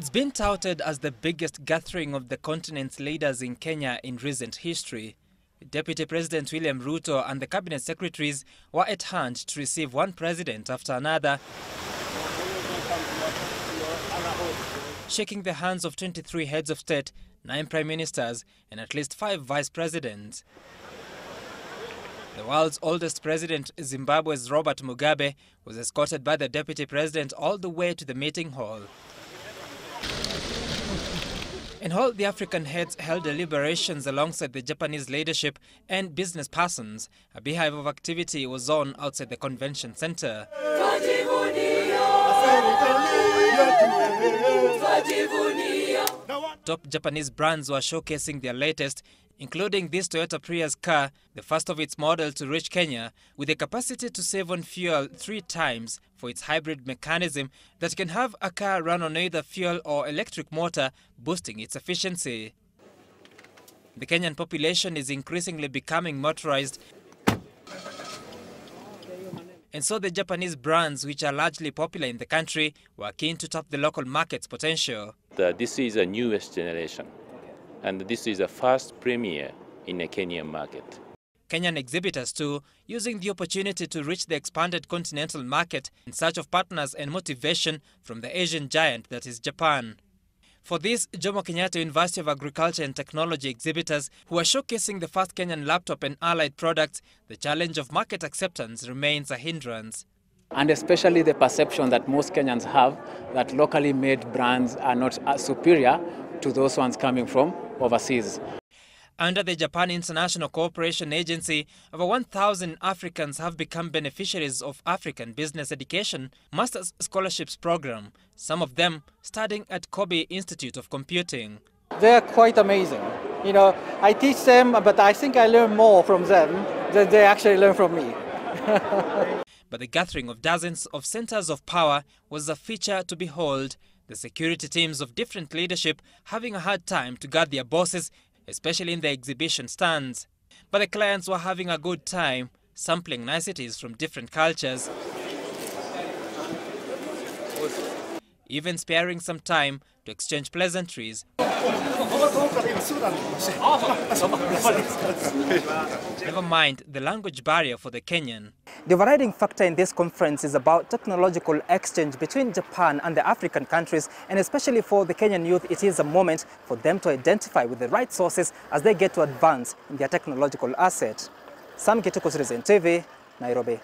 It's been touted as the biggest gathering of the continent's leaders in Kenya in recent history. Deputy President William Ruto and the cabinet secretaries were at hand to receive one president after another, shaking the hands of 23 heads of state, 9 prime ministers, and at least 5 vice presidents. The world's oldest president, Zimbabwe's Robert Mugabe, was escorted by the deputy president all the way to the meeting hall. In hall, the African heads held deliberations alongside the Japanese leadership and business persons. A beehive of activity was on outside the convention center. Top Japanese brands were showcasing their latest, including this Toyota Prius car, the first of its model to reach Kenya, with the capacity to save on fuel 3 times for its hybrid mechanism that can have a car run on either fuel or electric motor, boosting its efficiency. The Kenyan population is increasingly becoming motorized, and so the Japanese brands, which are largely popular in the country, were keen to tap the local market's potential. This is a newest generation, and this is the first premiere in a Kenyan market. Kenyan exhibitors too, using the opportunity to reach the expanded continental market in search of partners and motivation from the Asian giant that is Japan. For this, Jomo Kenyatta University of Agriculture and Technology exhibitors who are showcasing the first Kenyan laptop and allied products, the challenge of market acceptance remains a hindrance. And especially the perception that most Kenyans have that locally made brands are not as superior to those ones coming from overseas. Under the Japan International Cooperation Agency, over 1,000 Africans have become beneficiaries of African Business Education Master's Scholarships Program, some of them studying at Kobe Institute of Computing. They're quite amazing. You know, I teach them, but I think I learn more from them than they actually learn from me. But the gathering of dozens of centers of power was a feature to behold, the security teams of different leadership having a hard time to guard their bosses, especially in the exhibition stands. But the clients were having a good time, sampling niceties from different cultures, even sparing some time to exchange pleasantries. Never mind the language barrier for the Kenyan. The overriding factor in this conference is about technological exchange between Japan and the African countries, and especially for the Kenyan youth, it is a moment for them to identify with the right sources as they get to advance in their technological asset. Sam Kituku, Citizen TV, Nairobi.